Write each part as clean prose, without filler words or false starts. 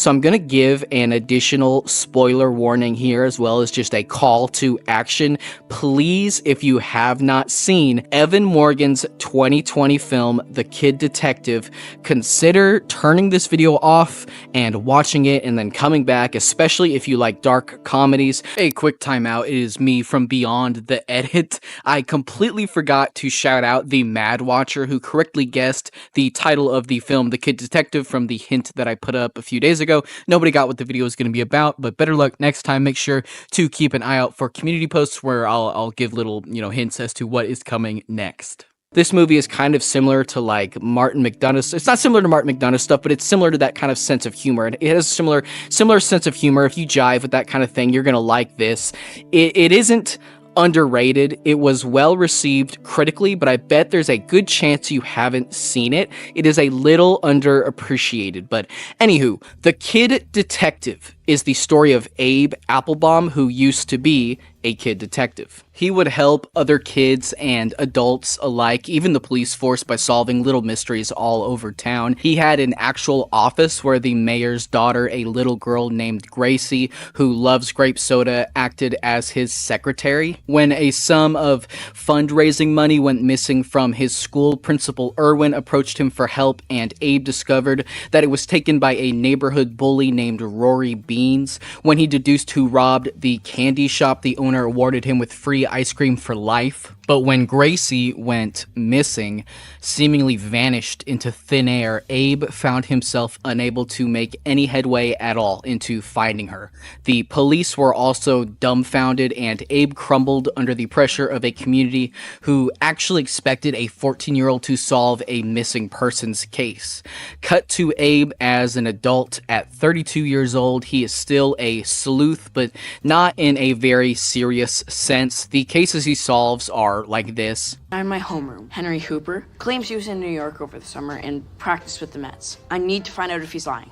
So I'm gonna give an additional spoiler warning here, as well as just a call to action. Please, if you have not seen Evan Morgan's 2020 film, The Kid Detective, consider turning this video off and watching it and then coming back, especially if you like dark comedies. A quick timeout, it is me from beyond the edit. I completely forgot to shout out the Mad Watcher who correctly guessed the title of the film, The Kid Detective, from the hint that I put up a few days ago. Nobody got what the video is going to be about, but better luck next time. Make sure to keep an eye out for community posts where I'll give little, hints as to what is coming next. This movie is kind of similar to like Martin McDonagh's. It's not similar to Martin McDonagh's stuff, but it's similar to that kind of sense of humor. And it has a similar sense of humor. If you jive with that kind of thing, you're gonna like this. It isn't underrated. It was well received critically, but I bet there's a good chance you haven't seen it. It is a little underappreciated. But anywho, The Kid Detective is the story of Abe Applebaum, who used to be a kid detective. He would help other kids and adults alike, even the police force, by solving little mysteries all over town. He had an actual office where the mayor's daughter, a little girl named Gracie, who loves grape soda, acted as his secretary. When a sum of fundraising money went missing from his school, Principal Irwin approached him for help, and Abe discovered that it was taken by a neighborhood bully named Rory Beans. When he deduced who robbed the candy shop, the owner awarded him with free ice cream for life. But when Gracie went missing, seemingly vanished into thin air, Abe found himself unable to make any headway at all into finding her. The police were also dumbfounded, and Abe crumbled under the pressure of a community who actually expected a 14-year-old to solve a missing persons case. Cut to Abe as an adult at 32 years old. He is still a sleuth, but not in a very serious sense. The cases he solves are like this. In my homeroom, Henry Hooper claims he was in New York over the summer and practiced with the Mets. I need to find out if he's lying.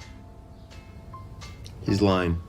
He's lying.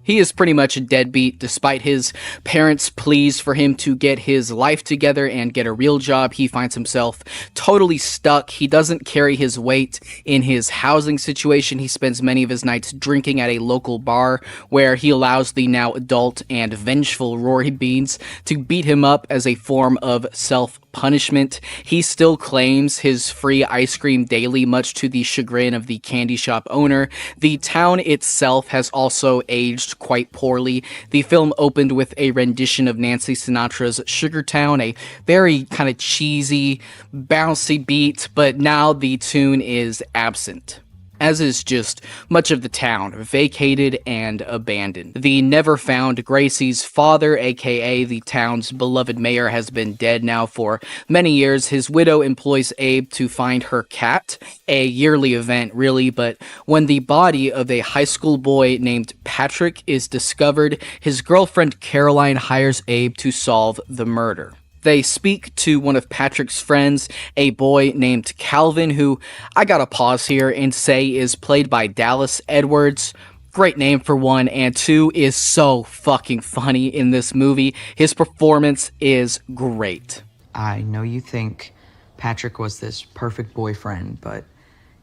He is pretty much a deadbeat, despite his parents' pleas for him to get his life together and get a real job. He finds himself totally stuck. He doesn't carry his weight in his housing situation. He spends many of his nights drinking at a local bar where he allows the now adult and vengeful Rory Beans to beat him up as a form of self-punishment. He still claims his free ice cream daily, much to the chagrin of the candy shop owner. The town itself has also aged quite poorly. The film opened with a rendition of Nancy Sinatra's Sugar Town, a very kind of cheesy, bouncy beat, but now the tune is absent, as is just much of the town, vacated and abandoned. The never-found Gracie's father, aka the town's beloved mayor, has been dead now for many years. His widow employs Abe to find her cat, a yearly event really, but when the body of a high school boy named Patrick is discovered, his girlfriend Caroline hires Abe to solve the murder. They speak to one of Patrick's friends, a boy named Calvin, who I gotta pause here and say is played by Dallas Edwards. Great name for one, and two, is so fucking funny in this movie. His performance is great. I know you think Patrick was this perfect boyfriend, but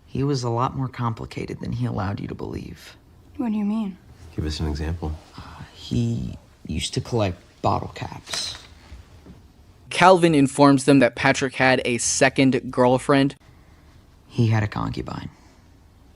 he was a lot more complicated than he allowed you to believe. What do you mean? Give us an example. He used to collect bottle caps. Calvin informs them that Patrick had a second girlfriend. He had a concubine.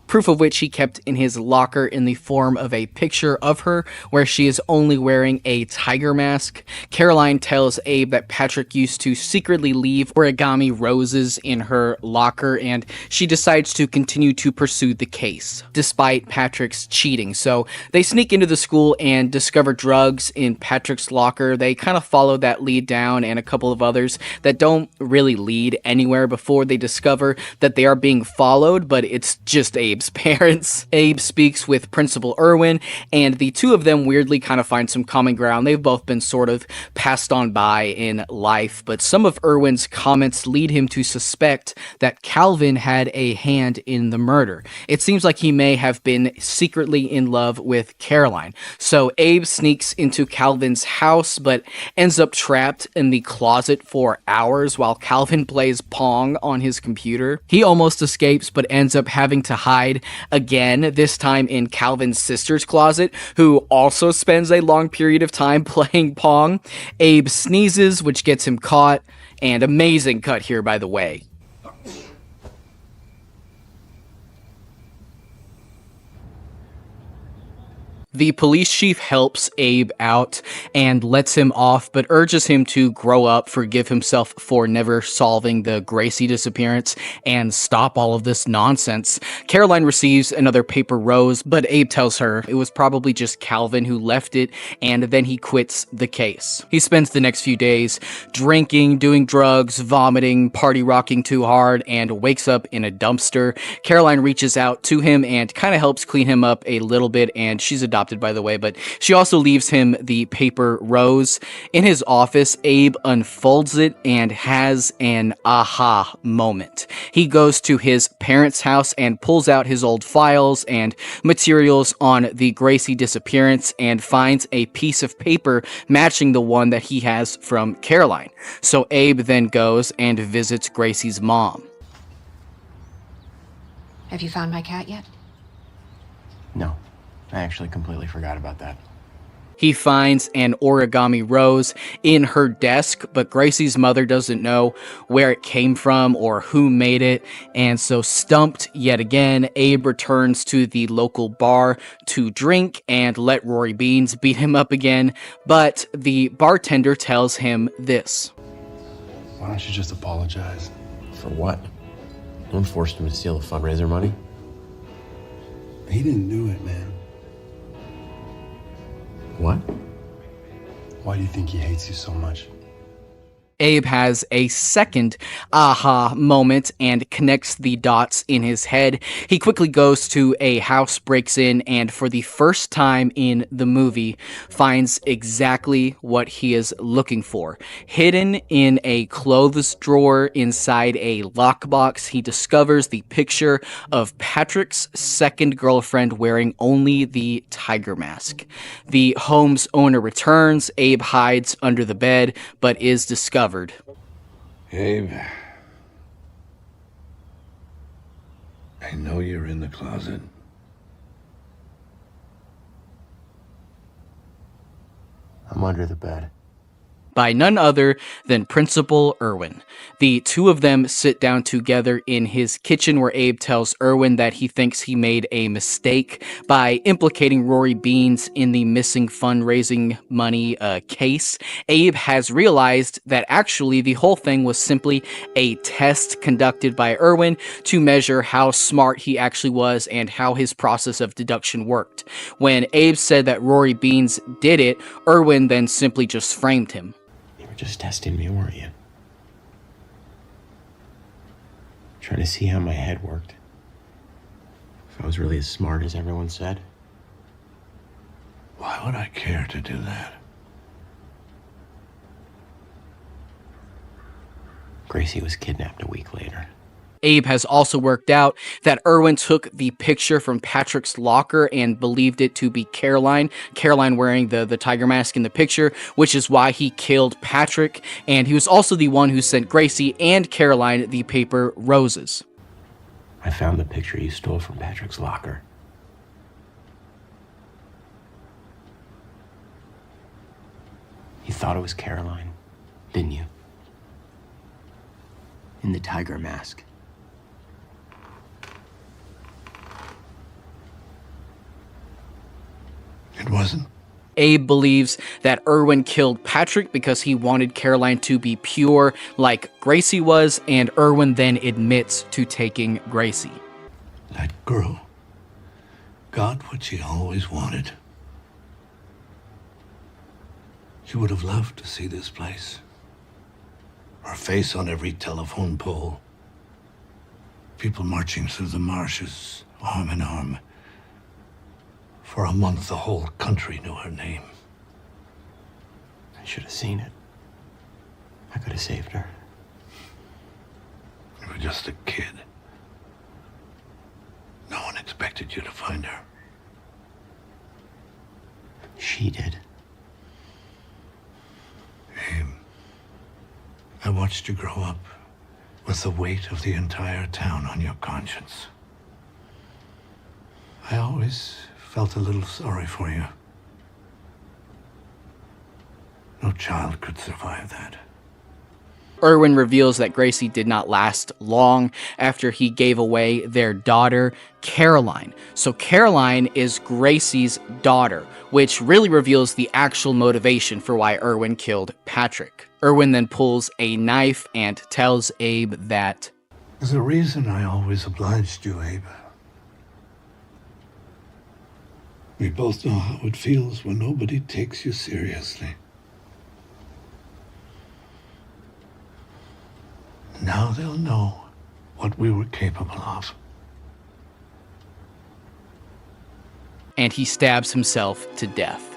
Proof of which he kept in his locker in the form of a picture of her where she is only wearing a tiger mask. Caroline tells Abe that Patrick used to secretly leave origami roses in her locker, and she decides to continue to pursue the case, despite Patrick's cheating. So they sneak into the school and discover drugs in Patrick's locker. They kind of follow that lead down and a couple of others that don't really lead anywhere before they discover that they are being followed, but it's just Abe's parents. Abe speaks with Principal Irwin, and the two of them weirdly kind of find some common ground. They've both been sort of passed on by in life, but some of Irwin's comments lead him to suspect that Calvin had a hand in the murder. It seems like he may have been secretly in love with Caroline. So Abe sneaks into Calvin's house, but ends up trapped in the closet for hours while Calvin plays Pong on his computer. He almost escapes, but ends up having to hide hide again, this time in Calvin's sister's closet, who also spends a long period of time playing Pong. Abe sneezes, which gets him caught, and amazing cut here, by the way. The police chief helps Abe out and lets him off, but urges him to grow up, forgive himself for never solving the Gracie disappearance, and stop all of this nonsense. Caroline receives another paper rose, but Abe tells her it was probably just Calvin who left it, and then he quits the case. He spends the next few days drinking, doing drugs, vomiting, party rocking too hard, and wakes up in a dumpster. Caroline reaches out to him and kind of helps clean him up a little bit, and she's adopted, by the way, but she also leaves him the paper rose. In his office, Abe unfolds it and has an aha moment. He goes to his parents' house and pulls out his old files and materials on the Gracie disappearance and finds a piece of paper matching the one that he has from Caroline. So Abe then goes and visits Gracie's mom. Have you found my cat yet? No, I actually completely forgot about that. He finds an origami rose in her desk, but Gracie's mother doesn't know where it came from or who made it, and so stumped yet again, Abe returns to the local bar to drink and let Rory Beans beat him up again, but the bartender tells him this. Why don't you just apologize? For what? No one forced him to steal the fundraiser money. He didn't do it, man. What? Why do you think he hates you so much? Abe has a second aha moment and connects the dots in his head. He quickly goes to a house, breaks in, and for the first time in the movie, finds exactly what he is looking for. Hidden in a clothes drawer inside a lockbox, he discovers the picture of Patrick's second girlfriend wearing only the tiger mask. The home's owner returns. Abe hides under the bed, but is discovered. Abe, I know you're in the closet. I'm under the bed. By none other than Principal Irwin. The two of them sit down together in his kitchen where Abe tells Irwin that he thinks he made a mistake by implicating Rory Beans in the missing fundraising money case. Abe has realized that actually the whole thing was simply a test conducted by Irwin to measure how smart he actually was and how his process of deduction worked. When Abe said that Rory Beans did it, Irwin then simply just framed him. You were just testing me, weren't you? Trying to see how my head worked. If I was really as smart as everyone said. Why would I care to do that? Gracie was kidnapped a week later. Abe has also worked out that Irwin took the picture from Patrick's locker and believed it to be Caroline wearing the tiger mask in the picture, which is why he killed Patrick, and he was also the one who sent Gracie and Caroline the paper roses. I found the picture you stole from Patrick's locker. You thought it was Caroline, didn't you? In the tiger mask. It wasn't. Abe believes that Irwin killed Patrick because he wanted Caroline to be pure like Gracie was, and Irwin then admits to taking Gracie. That girl got what she always wanted. She would have loved to see this place. Her face on every telephone pole. People marching through the marshes, arm in arm. For a month, the whole country knew her name. I should have seen it. I could have saved her. You were just a kid. No one expected you to find her. She did. Abe, I watched you grow up with the weight of the entire town on your conscience. I always felt a little sorry for you. No child could survive that. Erwin reveals that Gracie did not last long after he gave away their daughter, Caroline. So Caroline is Gracie's daughter, which really reveals the actual motivation for why Erwin killed Patrick. Erwin then pulls a knife and tells Abe that, There's a reason I always obliged you, Abe. We both know how it feels when nobody takes you seriously. Now they'll know what we were capable of. and he stabs himself to death.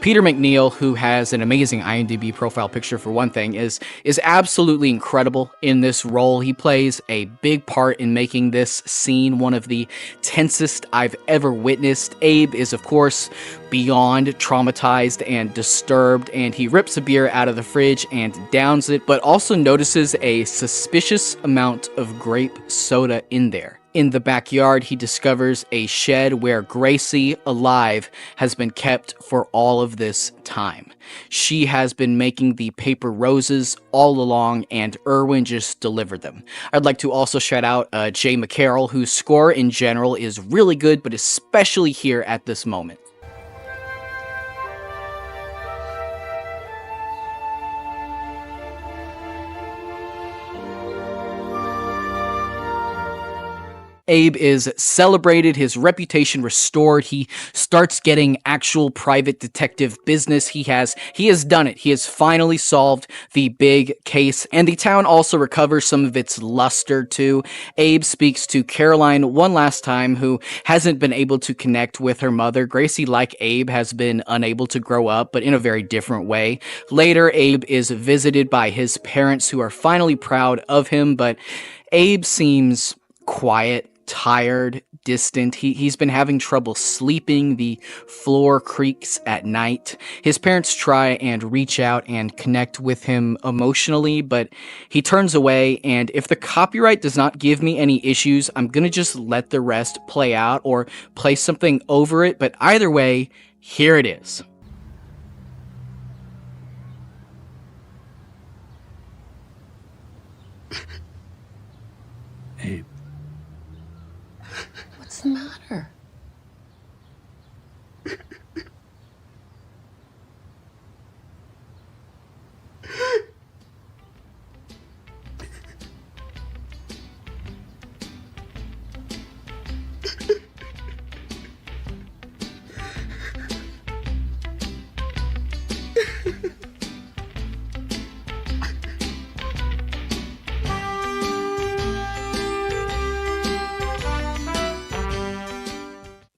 Peter MacNeil, who has an amazing IMDb profile picture for one thing, is absolutely incredible in this role. He plays a big part in making this scene one of the tensest I've ever witnessed. Abe is, of course, beyond traumatized and disturbed, and he rips a beer out of the fridge and downs it, but also notices a suspicious amount of grape soda in there. In the backyard, he discovers a shed where Gracie, alive, has been kept for all of this time. She has been making the paper roses all along, and Erwin just delivered them. I'd like to also shout out Jay McCarroll, whose score in general is really good, but especially here at this moment. Abe is celebrated, his reputation restored, he starts getting actual private detective business. He has done it. He has finally solved the big case, and the town also recovers some of its luster too. Abe speaks to Caroline one last time, who hasn't been able to connect with her mother. Gracie, like Abe, has been unable to grow up, but in a very different way. Later, Abe is visited by his parents, who are finally proud of him, but Abe seems quiet, tired, distant. He's been having trouble sleeping. The floor creaks at night. His parents try and reach out and connect with him emotionally, but he turns away, and if the copyright does not give me any issues, I'm gonna just let the rest play out or play something over it, but either way, here it is. Abe. What's the matter?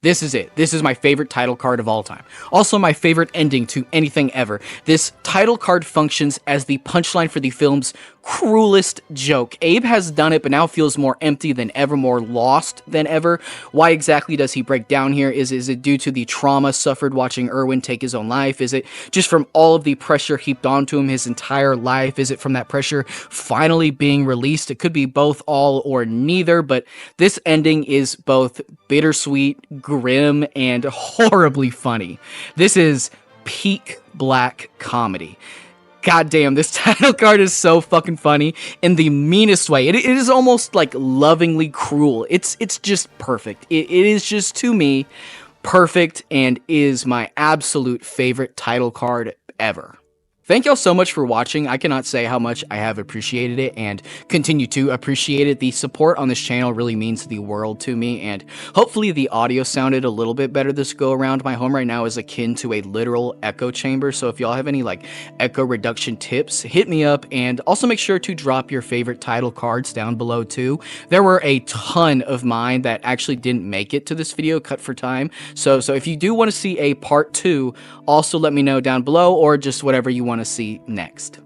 This is it. This is my favorite title card of all time. Also my favorite ending to anything ever. This title card functions as the punchline for the film's cruelest joke. Abe has done it, but now feels more empty than ever, more lost than ever. Why exactly does he break down here? Is it due to the trauma suffered watching Erwin take his own life? Is it just from all of the pressure heaped onto him his entire life? Is it from that pressure finally being released? It could be both, all, or neither, but this ending is both bittersweet, grim, and horribly funny. This is peak black comedy. God damn, this title card is so fucking funny in the meanest way. It is almost like lovingly cruel. It's just perfect. It is just, to me, perfect, and is my absolute favorite title card ever. Thank y'all so much for watching. I cannot say how much I have appreciated it and continue to appreciate it. The support on this channel really means the world to me, and hopefully the audio sounded a little bit better this go around. My home right now is akin to a literal echo chamber, so if y'all have any like echo reduction tips, hit me up, and also make sure to drop your favorite title cards down below too. There were a ton of mine that actually didn't make it to this video, cut for time, so if you do want to see a part 2, also let me know down below, or just whatever you want to see next.